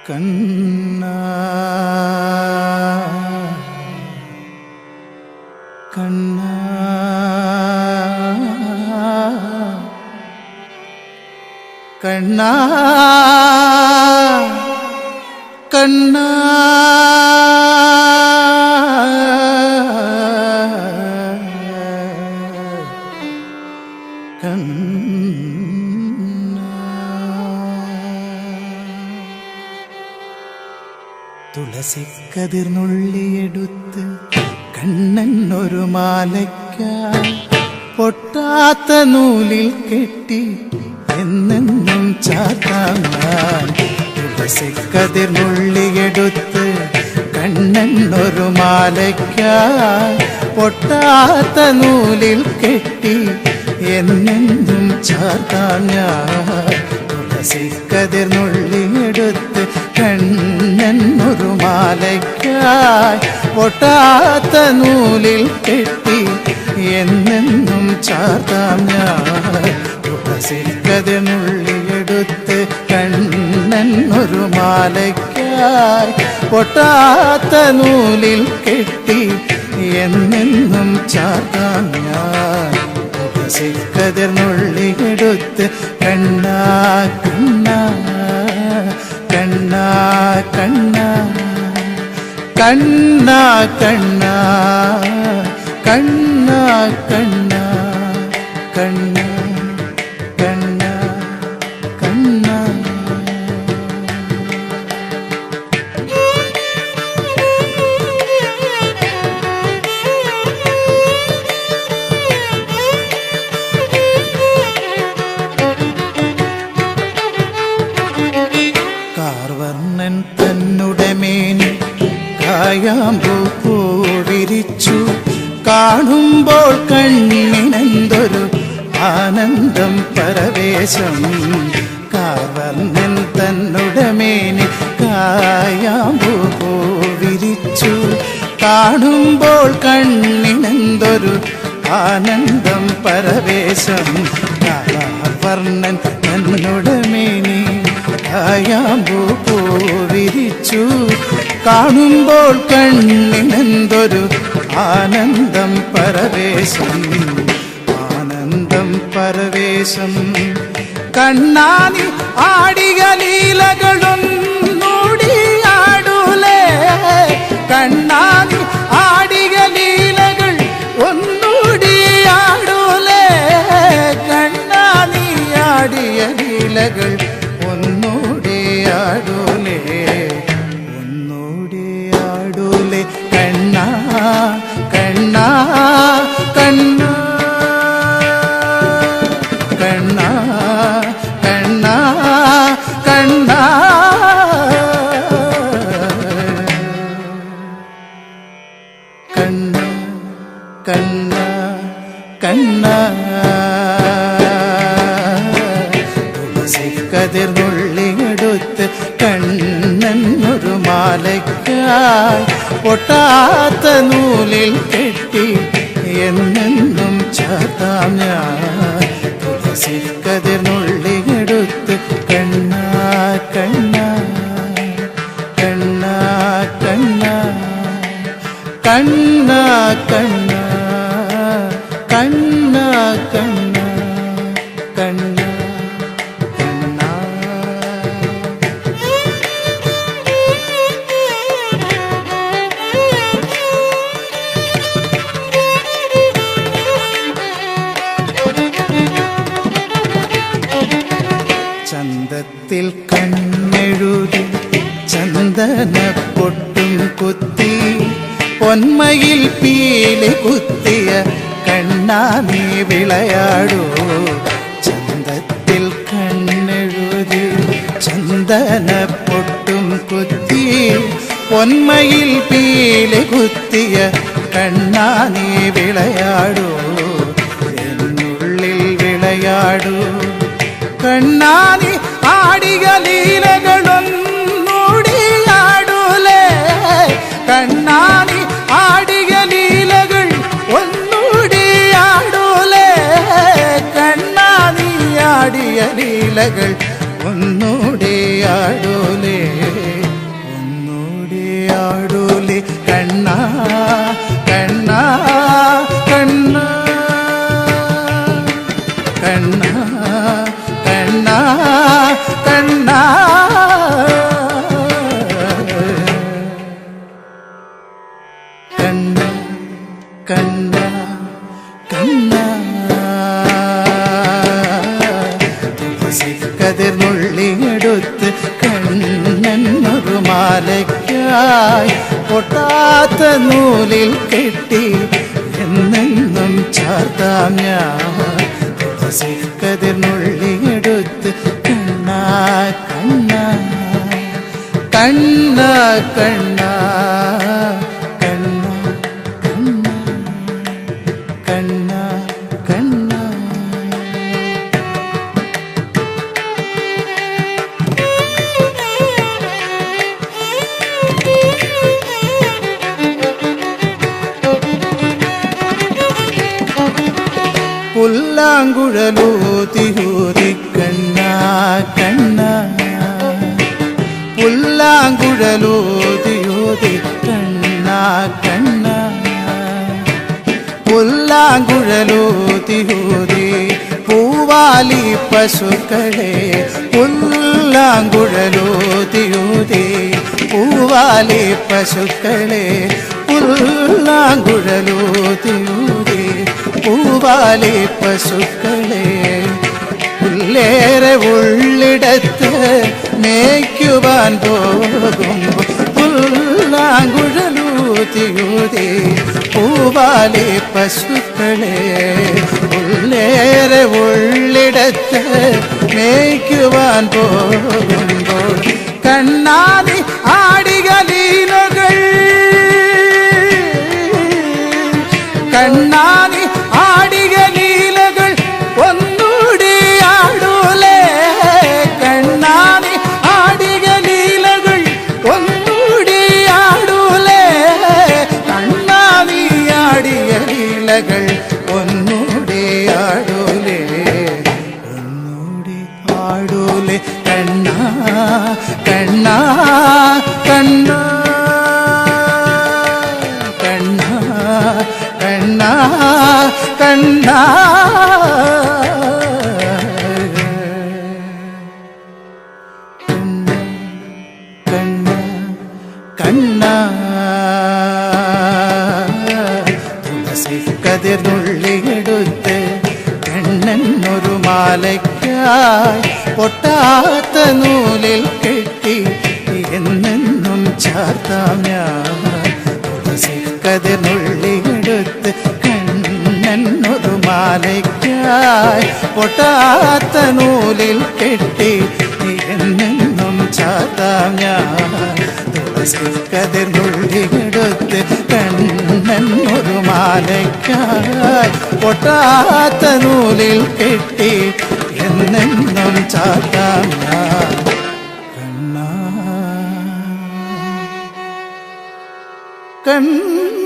കണ്ണാ കണ്ണാ കണ്ണാ കണ്ണാ തുളസിക്കതിർന്നുള്ളിയെടുത്ത് കണ്ണൻ ഒരു മാലയ്ക്കായി പൊട്ടാത്ത നൂലിൽ കെട്ടി എന്നെന്നും ചാത്താൻ. തുളസിക്കതിർന്നുള്ളിയെടുത്ത് കണ്ണൻ ഒരു മാലയ്ക്കായി പൊട്ടാത്ത നൂലിൽ കെട്ടി എന്നെന്നും ചാത്താൻ. തുളസിക്കതിർന്നുള്ളിയെടുത്ത് കണ്ണൻ ഒരു മാലയ്ക്കായി പൊട്ടാത്ത നൂലിൽ കെട്ടി എന്നെന്നും ചാർത്താം ഞാൻ. തുളസിക്കതിർന്നുള്ളിയെടുത്ത് കണ്ണൻ ഒരു മാലയ്ക്കായി പൊട്ടാത്ത നൂലിൽ കെട്ടി എന്നെന്നും ചാർത്താം ഞാൻ. തുളസിക്കതിർന്നുള്ളിയെടുത്ത് കണ്ണാ കണ്ണാ കണ്ണാ കണ്ണാ കണ്ണാ കണ്ണാ കണ്ണാ കണ്ണാ കണ്ണാ കണ്ണാ കണ്ണാ. കാർവർണ്ണൻ തന്നുടെ മേനി കായാമ്പൂ പൂവിരിച്ചു കാണുമ്പോൾ കണ്ണിനെന്തൊരു ആനന്ദം പരവേശം. കാർവർണ്ണൻ തന്നുടെ മേനി കായാമ്പൂ പൂവിരിച്ചു കാണുമ്പോൾ കണ്ണിനെന്തൊരു ആനന്ദം പരവേശം. കാർവർണ്ണൻ തന്നുടെ മേനി കായാമ്പൂ പൂവിരിച്ചു കാണുമ്പോൾ കണ്ണിനെന്തൊരു ആനന്ദം പരവേശം ആനന്ദം പരവേശം. കണ്ണാനി ആടിയ ലീലകളൊന്നൂടി ആടൂലേ. കണ്ണാനി ആടിയ ലീലകൾ ഒന്നൂടി ആടൂലേ. കണ്ണാനി ആടിയ ലീലകൾ ഒന്നൂടി ആടൂലേ ഒന്നൂടി ആടൂലേ. കണ്ണാ കണ്ണാ കണ്ണാ കണ്ണാ കണ്ണാ കണ്ണാ കണ്ണാ കണ്ണാ കണ്ണാ. തുളസിക്കതിർന്നുള്ളിയെടുത്ത് കണ്ണൻ ഒരു മാലയ്ക്കായി പൊട്ടാത്ത നൂലിൽ കെട്ടി എന്നെന്നും ചാത്താം ഞാൻ. തുളസിക്കതിർന്നുള്ളിയെടുത്ത് കണ്ണാ കണ്ണാ കണ്ണാ കണ്ണാ കണ്ണാ കണ്ണാ കണ്ണാ കണ്ണാ കണ്ണാ. ചന്തത്തിൽ കണ്ണെഴുതി ചന്ദന പൊട്ടും കുത്തി പൊന്മയിൽ പീലി കുത്തിയ കണ്ണാ നീ വിളയാടൂ. ചന്തത്തിൽ കണ്ണെഴുതി ചന്ദന പൊട്ടും കുത്തി പൊന്മയിൽ പീലി കുത്തിയ കണ്ണാ നീ വിളയാടൂ. എന്നുള്ളിൽ വിളയാടൂ. കണ്ണാനി ആടിയ ലീലകളൊന്നൂടി ആടൂലേ. കണ്ണാനി ആടിയ ലീലകൾ ഒന്നൂടി ആടൂലേ. കണ്ണാനി ആടിയ ലീലകൾ ഒന്നൂടി ആടൂലേ. നുള്ളിയെടുത്ത് കണ്ണനൊരു മാലയ്ക്കായി പൊട്ടാത്ത നൂലിൽ കെട്ടി എന്നെന്നും ചാർത്താം ഞാൻ തുളസിക്കതിർ നുള്ളിയെടുത്ത് കണ്ണാ കണ്ണാ കണ്ണാ കണ്ണാ കണ്ണാ കണ്ണാ കണ്ണാ പുല്ലാങ്കുഴലൂതിയൂതി കണ്ണാ കണ്ണാ പുല്ലാങ്കുഴലൂതിയൂതി കണ്ണാ കണ്ണാ പുല്ലാങ്കുഴലൂതിയൂതി പൂവാലി പശുക്കളെ പുല്ലാങ്കുഴലൂതിയൂതി പൂവാലി പശുക്കളെ പുല്ലാങ്കുഴലൂതിയൂതി പൂവാലി പശുക്കളെ പുല്ലേറെ ഉള്ളിടത്ത് മേയ്ക്കുവാൻ പോകുമ്പോൾ പുല്ലാങ്കുഴലൂതിയൂതി പൂവാലി പശുക്കളെ പുല്ലേറെ ഉള്ളിടത്ത് മേയ്ക്കുവാൻ പോകുമ്പോൾ കണ്ണാടി ആടികലീലകൾ കണ്ണാടി ആടികലീലകൾ ഒന്നൂടി ആടൂലേ കണ്ണാടി ആടികലീലകൾ ഒന്നൂടി ആടൂലേ കണ്ണാടി ആടിയ ലീലകൾ ഒന്നൂടി ആടൂലേ ഒന്നൂടി ആടൂലേ കണ്ണാ കണ്ണാ കണ്ണാ കണ്ണാ കണ്ണാ കണ്ണാ കണ്ണാ തുളസിക്കതിർ നുള്ളിയെടുത്ത് കണ്ണനൊരു മാലയ്ക്കായി പൊട്ടാത്ത നൂലിൽ കെട്ടി എന്നെന്നും ചാർത്താം ഞാൻ തുളസിക്കതിർ നുള്ളിയെടുത്ത് കണ്ണനൊരു മാലയ്ക്കായി പൊട്ടാത്ത നൂലിൽ കെട്ടി എന്നെന്നും ചാർത്താം ഞാൻ തുളസിക്കതിർ നുള്ളിയെടുത്ത് കണ്ണനൊരു മാലയ്ക്കായി പൊട്ടാത്ത നൂലിൽ കെട്ടി എന്നെന്നും ചാർത്താം ഞാൻ കണ്ണാ കണ്ണാ